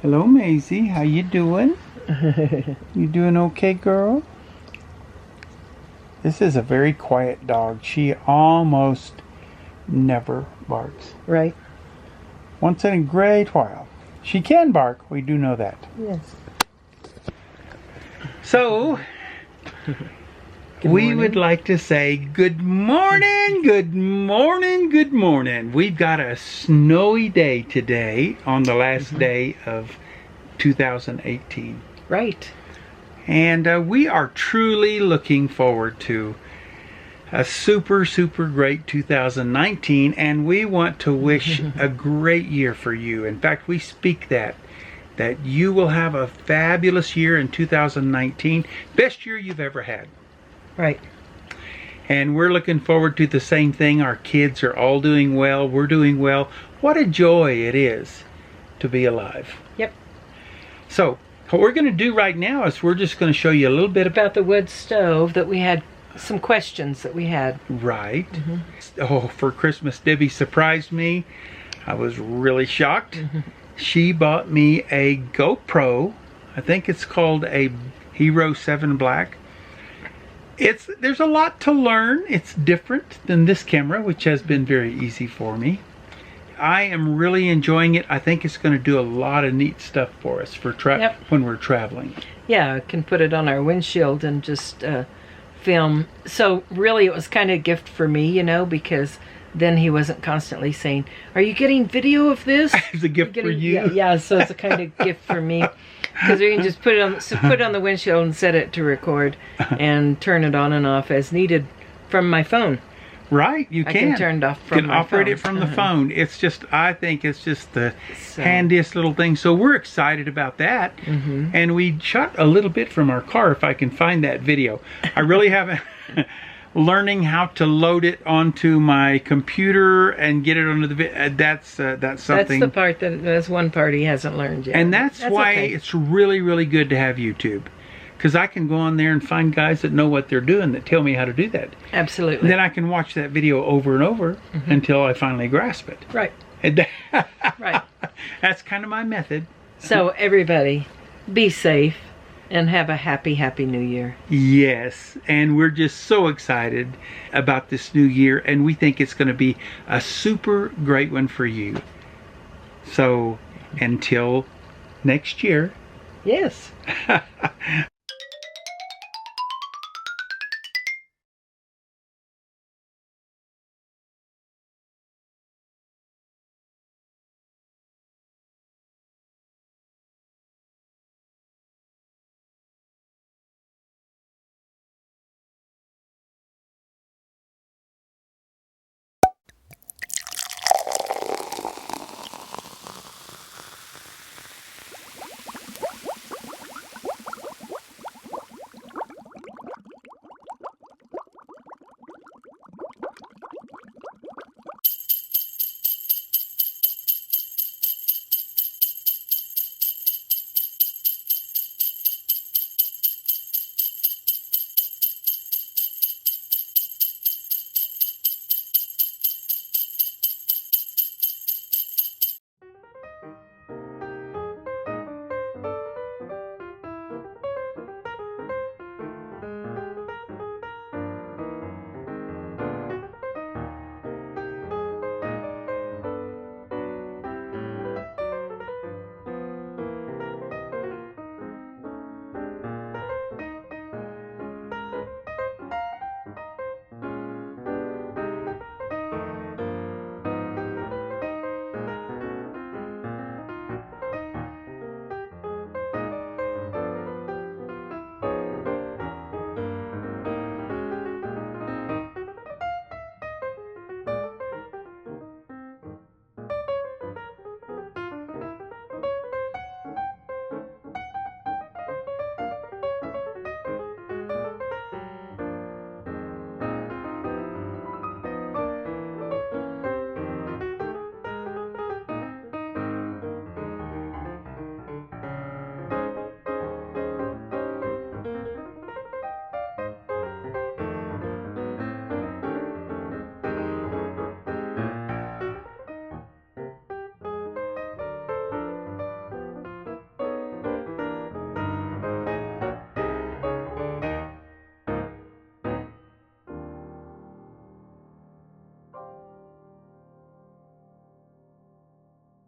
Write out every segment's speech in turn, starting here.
Hello, Maisie. How you doing? You doing okay, girl? This is a very quiet dog. She almost never barks. Right. Once in a great while. She can bark. We do know that. Yes. So, we would like to say good morning, good morning, good morning. We've got a snowy day today on the last day of 2018. Right. And we are truly looking forward to a super great 2019, and we want to wish a great year for you. In fact, we speak that you will have a fabulous year in 2019, best year you've ever had. Right. And we're looking forward to the same thing. Our kids are all doing well. We're doing well. What a joy it is to be alive. Yep. So, what we're going to do right now is we're just going to show you a little bit About the wood stove that we had, some questions that we had. Right. Oh, for Christmas, Debbie surprised me. I was really shocked. She bought me a GoPro. I think it's called a Hero 7 Black. There's a lot to learn. It's different than this camera, which has been very easy for me. I am really enjoying it. I think it's going to do a lot of neat stuff for us for when we're traveling. Yeah, I can put it on our windshield and just film. So really it was kind of a gift for me, you know, because then he wasn't constantly saying, "Are you getting video of this?" It's a gift for you. Yeah, so it's a kind of gift for me. Because we can just put it on the windshield and set it to record and turn it on and off as needed from my phone. Right, you I can turn it off from my phone. You can operate it from the phone. It's just, I think it's just the handiest little thing. So we're excited about that. And we shot a little bit from our car, if I can find that video. I really haven't learning how to load it onto my computer and get it onto the video. That's something. That's the part that's one part he hasn't learned yet. And that's why it's really good to have YouTube. Because I can go on there and find guys that know what they're doing that tell me how to do that. Absolutely. And then I can watch that video over and over until I finally grasp it. Right. Right. That's kind of my method. So everybody, be safe and have a happy new year. Yes. And we're just so excited about this new year. And we think it's going to be a super great one for you. So until next year. Yes.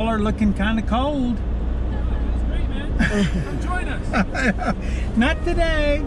y'all are looking kind of cold. That's great, man. Come join us. Not today.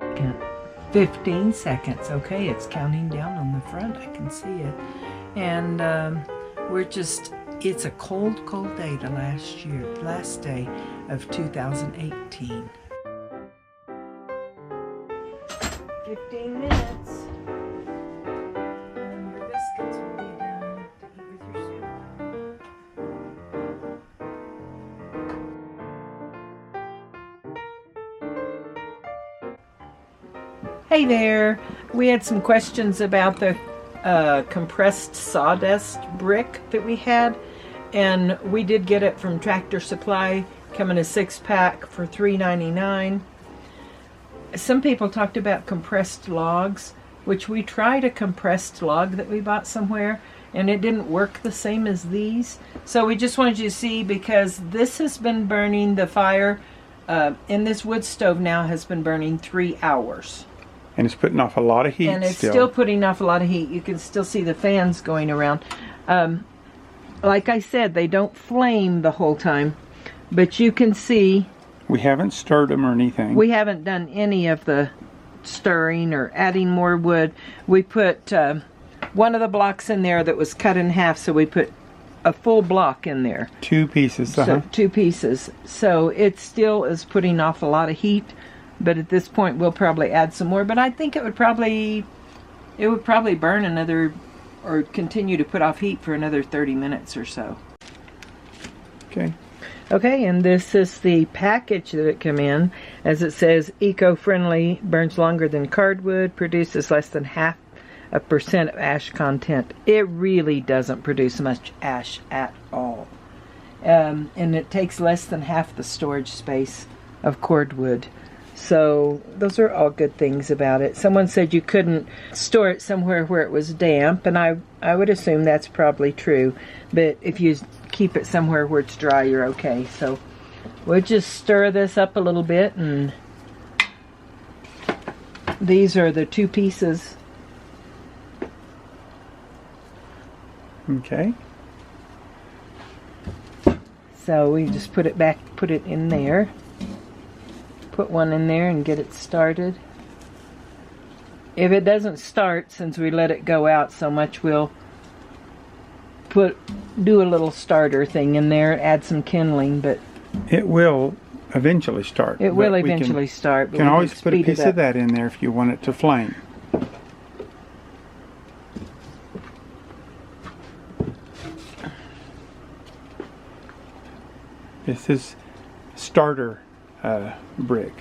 Second. 15 seconds. Okay, it's counting down on the front. I can see it. And we're just, it's a cold, cold day the last day of 2018. 15 minutes. And your biscuits will be done to eat with your soup. Hey there. We had some questions about the compressed sawdust brick that we had, and we did get it from Tractor Supply, come in a 6-pack for $3.99. Some people talked about compressed logs, which we tried a compressed log that we bought somewhere, and it didn't work the same as these. So we just wanted you to see, because this has been burning, the fire in this wood stove now has been burning 3 hours. And it's putting off a lot of heat. And it's still putting off a lot of heat. You can still see the fans going around. Like I said, they don't flame the whole time, but you can see. We haven't stirred them or anything. We haven't done any of the stirring or adding more wood. We put one of the blocks in there that was cut in half, so we put a full block in there. 2 pieces. So 2 pieces. So it still is putting off a lot of heat. But at this point, we'll probably add some more. But I think it would probably burn another, or continue to put off heat for another 30 minutes or so. Okay. Okay, and this is the package that it came in. As it says, eco-friendly, burns longer than cardwood, produces less than 0.5% of ash content. It really doesn't produce much ash at all. And it takes less than half the storage space of cordwood. So those are all good things about it. Someone said you couldn't store it somewhere where it was damp, and I would assume that's probably true. But if you keep it somewhere where it's dry, you're okay. So we'll just stir this up a little bit and These are the 2 pieces. Okay. So we just put it back, put it in there. Put one in there and get it started. If it doesn't start, since we let it go out so much, we'll do a little starter thing in there, add some kindling, but it will eventually start. It will eventually start. You can always put a piece of that in there if you want it to flame. This is starter brick.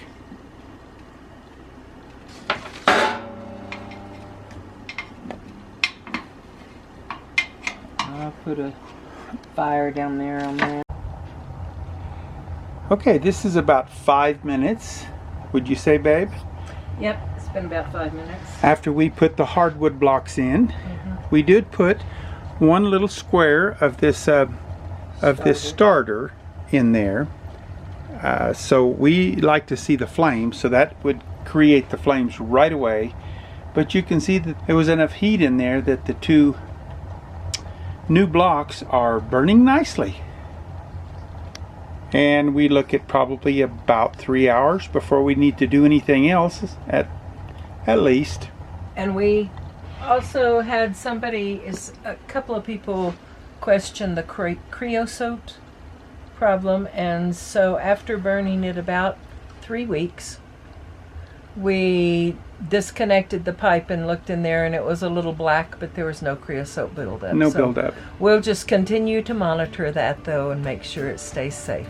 I'll put a fire down there on that. Okay, this is about 5 minutes, would you say, babe? Yep, it's been about 5 minutes. After we put the hardwood blocks in, we did put one little square of this starter in there. So we like to see the flames, so that would create the flames right away. But you can see that there was enough heat in there that the 2 new blocks are burning nicely. And we look at probably about 3 hours before we need to do anything else, at least. And we also had a couple of people question the creosote problem, and so after burning it about 3 weeks, we disconnected the pipe and looked in there, and it was a little black, but there was no creosote buildup. No buildup. We'll just continue to monitor that though and make sure it stays safe.